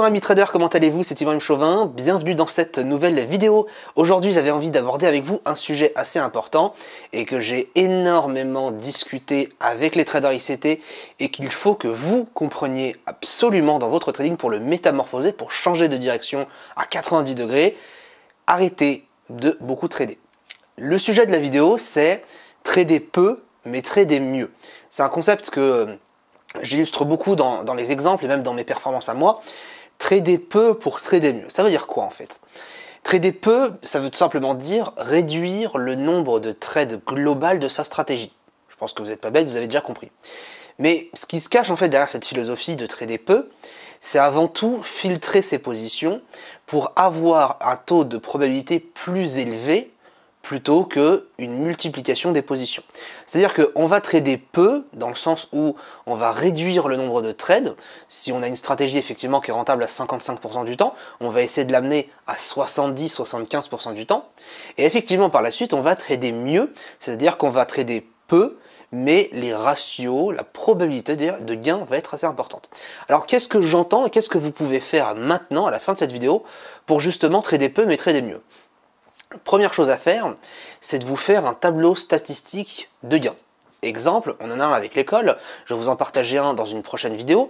Bonjour amis traders, comment allez-vous? C'est Ibrahim Chauvin, bienvenue dans cette nouvelle vidéo. Aujourd'hui j'avais envie d'aborder avec vous un sujet assez important et que j'ai énormément discuté avec les traders ICT et qu'il faut que vous compreniez absolument dans votre trading pour le métamorphoser, pour changer de direction à 90 degrés. Arrêtez de beaucoup trader. Le sujet de la vidéo c'est trader peu mais trader mieux. C'est un concept que j'illustre beaucoup dans les exemples et même dans mes performances à moi. Trader peu pour trader mieux. Ça veut dire quoi en fait? Trader peu, ça veut tout simplement dire réduire le nombre de trades global de sa stratégie. Je pense que vous n'êtes pas bête, vous avez déjà compris. Mais ce qui se cache en fait derrière cette philosophie de trader peu, c'est avant tout filtrer ses positions pour avoir un taux de probabilité plus élevé plutôt qu'une multiplication des positions. C'est-à-dire qu'on va trader peu, dans le sens où on va réduire le nombre de trades. Si on a une stratégie effectivement qui est rentable à 55% du temps, on va essayer de l'amener à 70-75% du temps. Et effectivement, par la suite, on va trader mieux, c'est-à-dire qu'on va trader peu, mais les ratios, la probabilité de gain va être assez importante. Alors qu'est-ce que j'entends et qu'est-ce que vous pouvez faire maintenant, à la fin de cette vidéo, pour justement trader peu, mais trader mieux? Première chose à faire, c'est de vous faire un tableau statistique de gains. Exemple, on en a un avec l'école, je vais vous en partager un dans une prochaine vidéo.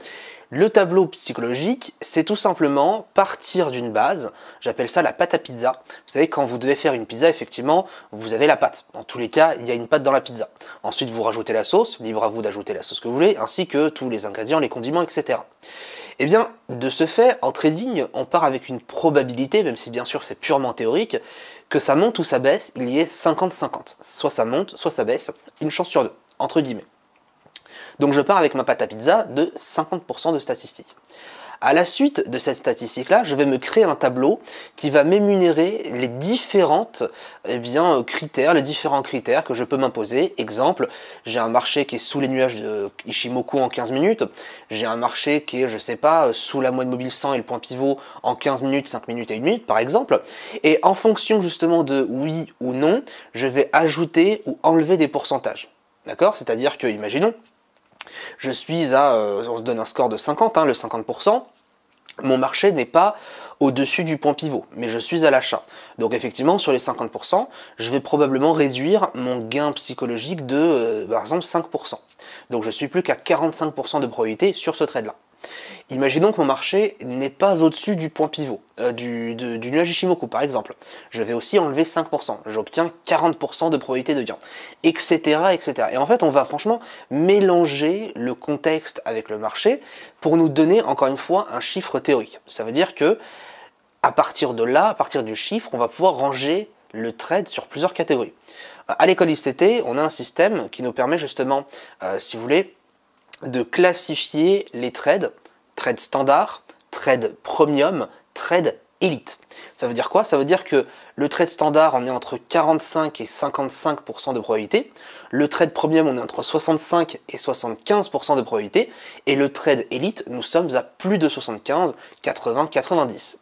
Le tableau psychologique, c'est tout simplement partir d'une base, j'appelle ça la pâte à pizza. Vous savez, quand vous devez faire une pizza, effectivement, vous avez la pâte. Dans tous les cas, il y a une pâte dans la pizza. Ensuite, vous rajoutez la sauce, libre à vous d'ajouter la sauce que vous voulez, ainsi que tous les ingrédients, les condiments, etc. Eh bien, de ce fait, en trading, on part avec une probabilité, même si bien sûr c'est purement théorique, que ça monte ou ça baisse, il y ait 50-50. Soit ça monte, soit ça baisse, une chance sur deux, entre guillemets. Donc je pars avec ma pâte à pizza de 50% de statistiques. À la suite de cette statistique-là, je vais me créer un tableau qui va m'énumérer les différentes critères, les différents critères que je peux m'imposer. Exemple, j'ai un marché qui est sous les nuages de Ishimoku en 15 minutes. J'ai un marché qui est, je sais pas, sous la moyenne mobile 100 et le point pivot en 15 minutes, 5 minutes et 1 minute, par exemple. Et en fonction justement de oui ou non, je vais ajouter ou enlever des pourcentages. D'accord? C'est-à-dire que, imaginons, je suis à, on se donne un score de 50, le 50%, mon marché n'est pas au-dessus du point pivot, mais je suis à l'achat. Donc effectivement, sur les 50%, je vais probablement réduire mon gain psychologique de, par exemple, 5%. Donc je suis plus qu'à 45% de probabilité sur ce trade-là. Imaginons que mon marché n'est pas au-dessus du point pivot, du nuage Ishimoku par exemple. Je vais aussi enlever 5%, j'obtiens 40% de probabilité de gain, etc., etc. Et en fait, on va franchement mélanger le contexte avec le marché pour nous donner, encore une fois, un chiffre théorique. Ça veut dire que à partir de là, à partir du chiffre, on va pouvoir ranger le trade sur plusieurs catégories. À l'école ICT, on a un système qui nous permet justement, si vous voulez, de classifier les trades, trade standard, trade premium, trade élite. Ça veut dire quoi? Ça veut dire que le trade standard, on est entre 45 et 55% de probabilité. Le trade premium, on est entre 65 et 75% de probabilité. Et le trade élite, nous sommes à plus de 75, 80, 90.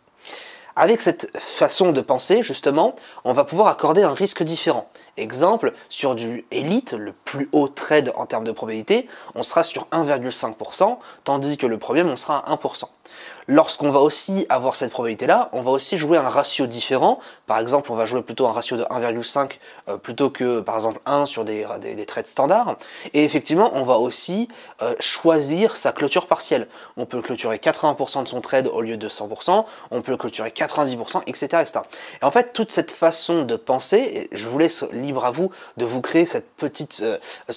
Avec cette façon de penser, justement, on va pouvoir accorder un risque différent. Exemple, sur du Elite, le plus haut trade en termes de probabilité, on sera sur 1,5%, tandis que le Premium, on sera à 1%. Lorsqu'on va aussi avoir cette probabilité-là, on va aussi jouer un ratio différent. Par exemple, on va jouer plutôt un ratio de 1,5 plutôt que, par exemple, 1 sur des trades standards. Et effectivement, on va aussi choisir sa clôture partielle. On peut clôturer 80% de son trade au lieu de 100%, on peut clôturer 90%, etc., etc. Et en fait, toute cette façon de penser, je vous laisse libre à vous de vous créer ce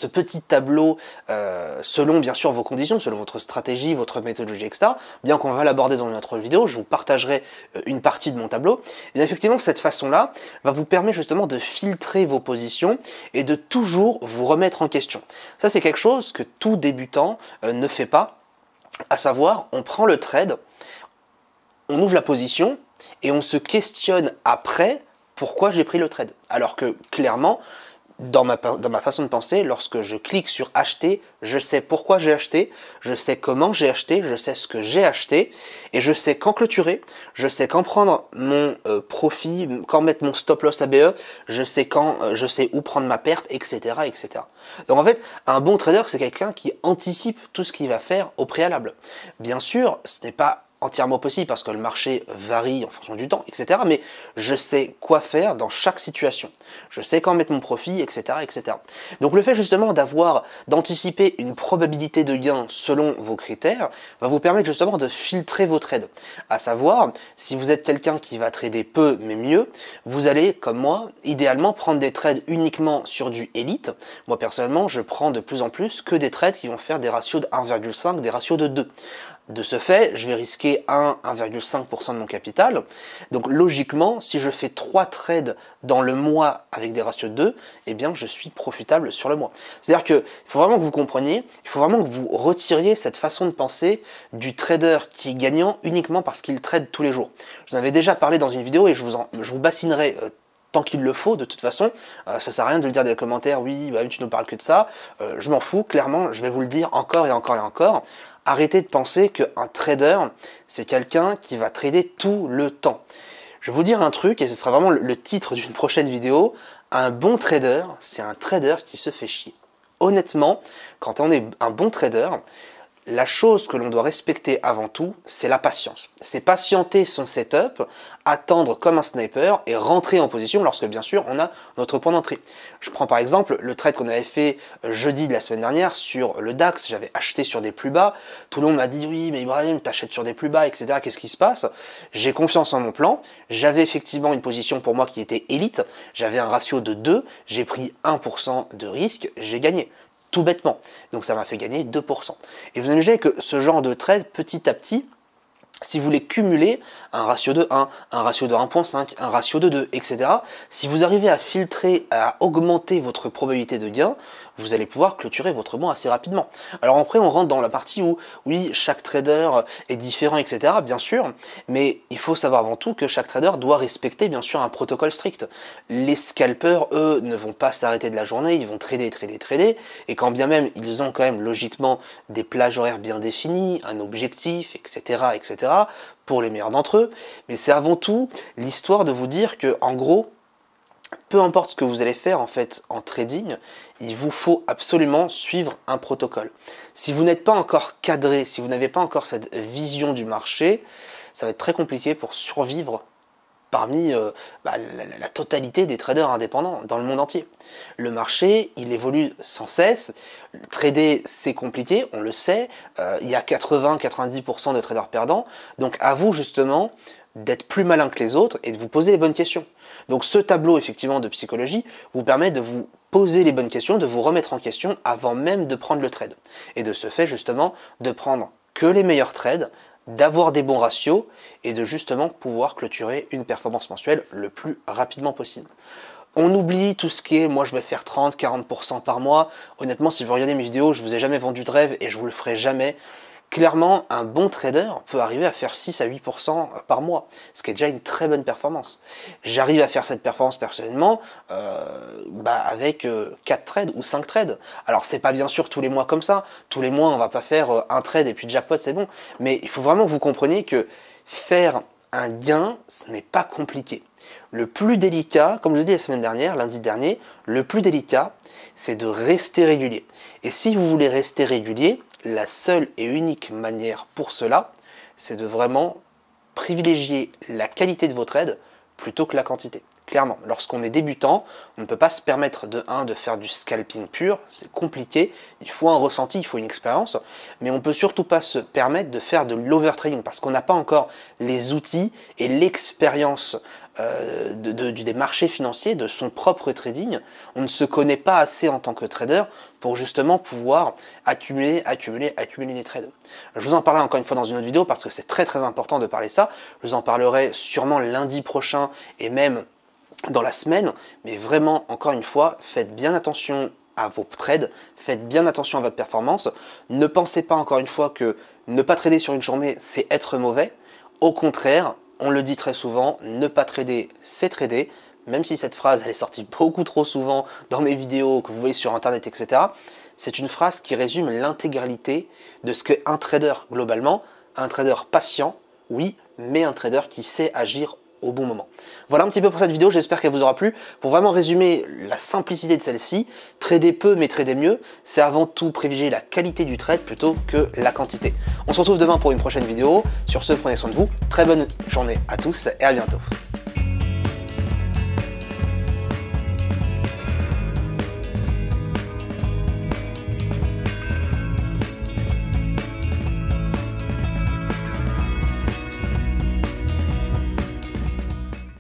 petit tableau selon, bien sûr, vos conditions, selon votre stratégie, votre méthodologie, etc. Bien qu'on va l'aborder dans une autre vidéo, je vous partagerai une partie de mon tableau. Et bien effectivement, cette façon-là va vous permettre justement de filtrer vos positions et de toujours vous remettre en question. Ça, c'est quelque chose que tout débutant ne fait pas, à savoir, on prend le trade, on ouvre la position et on se questionne après pourquoi j'ai pris le trade. Alors que clairement, dans ma façon de penser, lorsque je clique sur acheter, je sais pourquoi j'ai acheté, je sais comment j'ai acheté, je sais ce que j'ai acheté, et je sais quand clôturer, je sais quand prendre mon profit, quand mettre mon stop loss ABE, je sais où prendre ma perte, etc., etc. Donc en fait, un bon trader, c'est quelqu'un qui anticipe tout ce qu'il va faire au préalable. Bien sûr, ce n'est pas entièrement possible parce que le marché varie en fonction du temps, etc. Mais je sais quoi faire dans chaque situation. Je sais quand mettre mon profit, etc., etc. Donc le fait justement d'anticiper une probabilité de gain selon vos critères va vous permettre justement de filtrer vos trades. À savoir, si vous êtes quelqu'un qui va trader peu mais mieux, vous allez, comme moi, idéalement prendre des trades uniquement sur du élite. Moi personnellement, je prends de plus en plus que des trades qui vont faire des ratios de 1,5, des ratios de 2. De ce fait, je vais risquer 1,5% de mon capital. Donc logiquement, si je fais 3 trades dans le mois avec des ratios de 2, eh bien je suis profitable sur le mois. C'est-à-dire qu'il faut vraiment que vous compreniez, il faut vraiment que vous retiriez cette façon de penser du trader qui est gagnant uniquement parce qu'il trade tous les jours. Je vous en avais déjà parlé dans une vidéo et je vous bassinerai tant qu'il le faut, de toute façon. Ça sert à rien de le dire dans les commentaires, oui, bah, tu ne parles que de ça. Je m'en fous, clairement, je vais vous le dire encore et encore et encore. Arrêtez de penser qu'un trader, c'est quelqu'un qui va trader tout le temps. Je vais vous dire un truc, et ce sera vraiment le titre d'une prochaine vidéo. Un bon trader, c'est un trader qui se fait chier. Honnêtement, quand on est un bon trader, la chose que l'on doit respecter avant tout, c'est la patience. C'est patienter son setup, attendre comme un sniper et rentrer en position lorsque bien sûr on a notre point d'entrée. Je prends par exemple le trade qu'on avait fait jeudi de la semaine dernière sur le DAX, j'avais acheté sur des plus bas, tout le monde m'a dit oui mais Ibrahim t'achètes sur des plus bas etc, qu'est-ce qui se passe? J'ai confiance en mon plan, j'avais effectivement une position pour moi qui était élite, j'avais un ratio de 2, j'ai pris 1% de risque, j'ai gagné. Tout bêtement. Donc ça m'a fait gagner 2%. Et vous imaginez que ce genre de trade, petit à petit, si vous voulez cumuler un ratio de 1, un ratio de 1.5, un ratio de 2, etc., si vous arrivez à filtrer, à augmenter votre probabilité de gain, vous allez pouvoir clôturer votre mois assez rapidement. Alors après, on rentre dans la partie où, oui, chaque trader est différent, etc., bien sûr, mais il faut savoir avant tout que chaque trader doit respecter, bien sûr, un protocole strict. Les scalpers, eux, ne vont pas s'arrêter de la journée, ils vont trader, trader, trader, et quand bien même, ils ont quand même, logiquement, des plages horaires bien définies, un objectif, etc., etc., pour les meilleurs d'entre eux, mais c'est avant tout l'histoire de vous dire que, en gros, peu importe ce que vous allez faire en fait en trading, il vous faut absolument suivre un protocole. Si vous n'êtes pas encore cadré, si vous n'avez pas encore cette vision du marché, ça va être très compliqué pour survivre parmi la totalité des traders indépendants dans le monde entier. Le marché, il évolue sans cesse. Trader, c'est compliqué, on le sait. Il y a 80-90% de traders perdants. Donc à vous justement d'être plus malin que les autres et de vous poser les bonnes questions. Donc ce tableau effectivement de psychologie vous permet de vous poser les bonnes questions, de vous remettre en question avant même de prendre le trade. Et de ce fait justement de prendre que les meilleurs trades, d'avoir des bons ratios et de justement pouvoir clôturer une performance mensuelle le plus rapidement possible. On oublie tout ce qui est, moi je vais faire 30-40% par mois. Honnêtement, si vous regardez mes vidéos, je vous ai jamais vendu de rêve et je vous le ferai jamais. Clairement, un bon trader peut arriver à faire 6 à 8% par mois, ce qui est déjà une très bonne performance. J'arrive à faire cette performance personnellement avec 4 trades ou 5 trades. Alors c'est pas bien sûr tous les mois comme ça, tous les mois on va pas faire un trade et puis jackpot c'est bon, mais il faut vraiment que vous compreniez que faire un gain, ce n'est pas compliqué. Le plus délicat, comme je l'ai dit la semaine dernière, lundi dernier, le plus délicat, c'est de rester régulier. Et si vous voulez rester régulier, la seule et unique manière pour cela, c'est de vraiment privilégier la qualité de vos trades plutôt que la quantité. Clairement, lorsqu'on est débutant, on ne peut pas se permettre de faire du scalping pur, c'est compliqué, il faut un ressenti, il faut une expérience, mais on ne peut surtout pas se permettre de faire de l'overtrading parce qu'on n'a pas encore les outils et l'expérience des marchés financiers, de son propre trading. On ne se connaît pas assez en tant que trader pour justement pouvoir accumuler les trades. Je vous en parlerai encore une fois dans une autre vidéo parce que c'est très très important de parler de ça. Je vous en parlerai sûrement lundi prochain et même dans la semaine, mais vraiment, encore une fois, faites bien attention à vos trades, faites bien attention à votre performance. Ne pensez pas, encore une fois, que ne pas trader sur une journée, c'est être mauvais. Au contraire, on le dit très souvent, ne pas trader, c'est trader. Même si cette phrase, elle est sortie beaucoup trop souvent dans mes vidéos, que vous voyez sur Internet, etc. C'est une phrase qui résume l'intégralité de ce qu'est un trader, globalement. Un trader patient, oui, mais un trader qui sait agir au bon moment. Voilà un petit peu pour cette vidéo, j'espère qu'elle vous aura plu. Pour vraiment résumer la simplicité de celle-ci, trader peu mais trader mieux, c'est avant tout privilégier la qualité du trade plutôt que la quantité. On se retrouve demain pour une prochaine vidéo. Sur ce, prenez soin de vous, très bonne journée à tous et à bientôt.